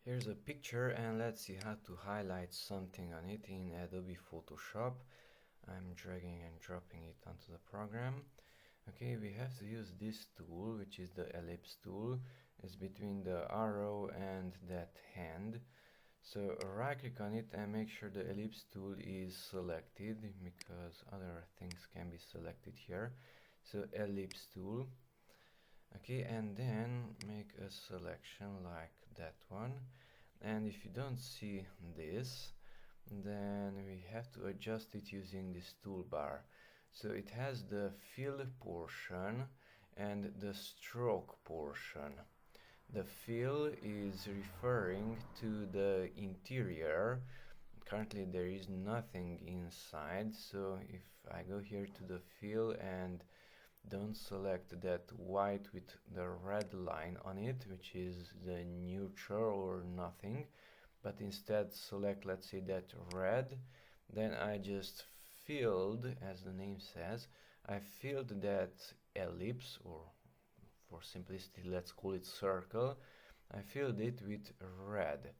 Here's a picture and let's see how to highlight something on it in Adobe Photoshop. I'm dragging and dropping it onto the program. Okay, we have to use this tool, which is the Ellipse tool. It's between the arrow and that hand. So right click on it and make sure the Ellipse tool is selected, because other things can be selected here. So Ellipse tool. Okay, and then make a selection like that one. And if you don't see this, then we have to adjust it using this toolbar. So it has the fill portion and the stroke portion. The fill is referring to the interior. Currently there is nothing inside, so if I go here to the fill and don't select that white with the red line on it, which is the neutral or nothing, but instead select, let's say, that red, then I just filled, as the name says, I filled that ellipse, or for simplicity let's call it circle. I filled it with red.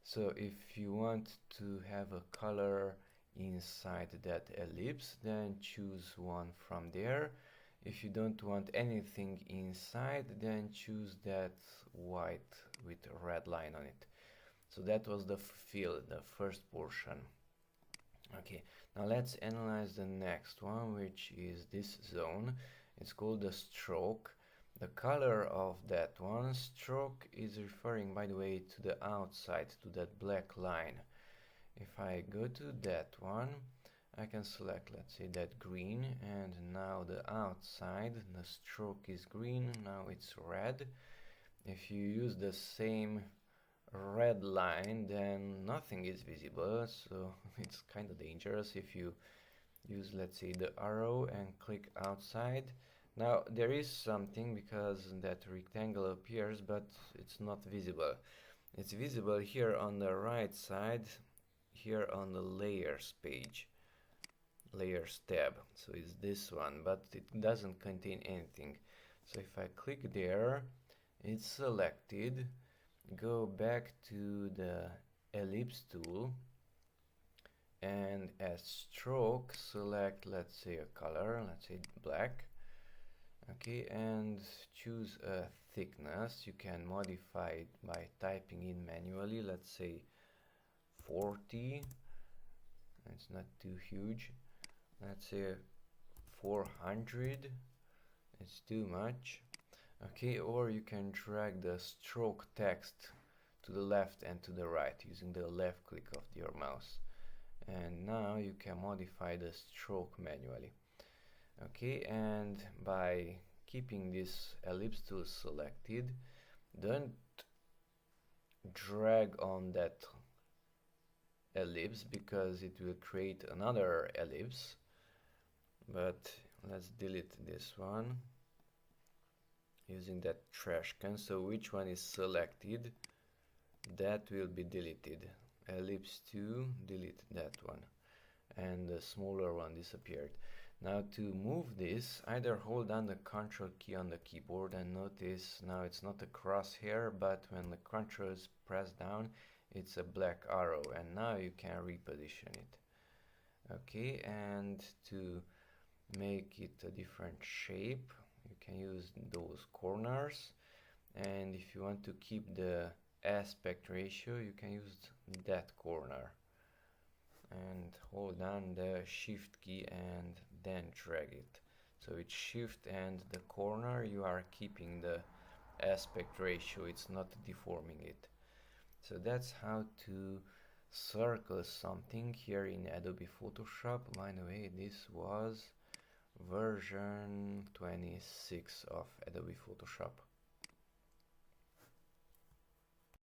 So if you want to have a color inside that ellipse, then choose one from there. If you don't want anything inside, then choose that white with a red line on it. So that was the fill, the first portion. Okay, now let's analyze the next one, which is this zone. It's called the stroke. The color of that one, stroke, is referring, by the way, to the outside, to that black line. If I go to that one, I can select, let's say, that green, and now the outside, the stroke is green, now it's red. If you use the same red line, then nothing is visible, so it's kind of dangerous. If you use, let's say, the arrow and click outside, now there is something, because that rectangle appears, but it's not visible. It's visible here on the right side, here on the layers page, layers tab. So it's this one, but it doesn't contain anything. So if I click there, it's selected. Go back to the ellipse tool, and as stroke select, let's say, a color, let's say black. Okay, and choose a thickness. You can modify it by typing in manually, let's say 40. It's not too huge. Let's say 400. It's too much. Okay, or you can drag the stroke text to the left and to the right using the left click of your mouse. And now you can modify the stroke manually. Okay, and by keeping this ellipse tool selected, don't drag on that ellipse, because it will create another ellipse. But let's delete this one using that trash can. So which one is selected, that will be deleted. Ellipse 2, delete that one, and the smaller one disappeared. Now to move this, either hold down the Ctrl key on the keyboard, and notice now it's not a crosshair, but when the Ctrl is pressed down, it's a black arrow, and now you can reposition it. Okay, and to make it a different shape, you can use those corners, and if you want to keep the aspect ratio, you can use that corner, and hold down the shift key and then drag it. So it's shift and the corner, you are keeping the aspect ratio, it's not deforming it. So that's how to circle something here in Adobe Photoshop. By the way, this was version 26 of Adobe Photoshop.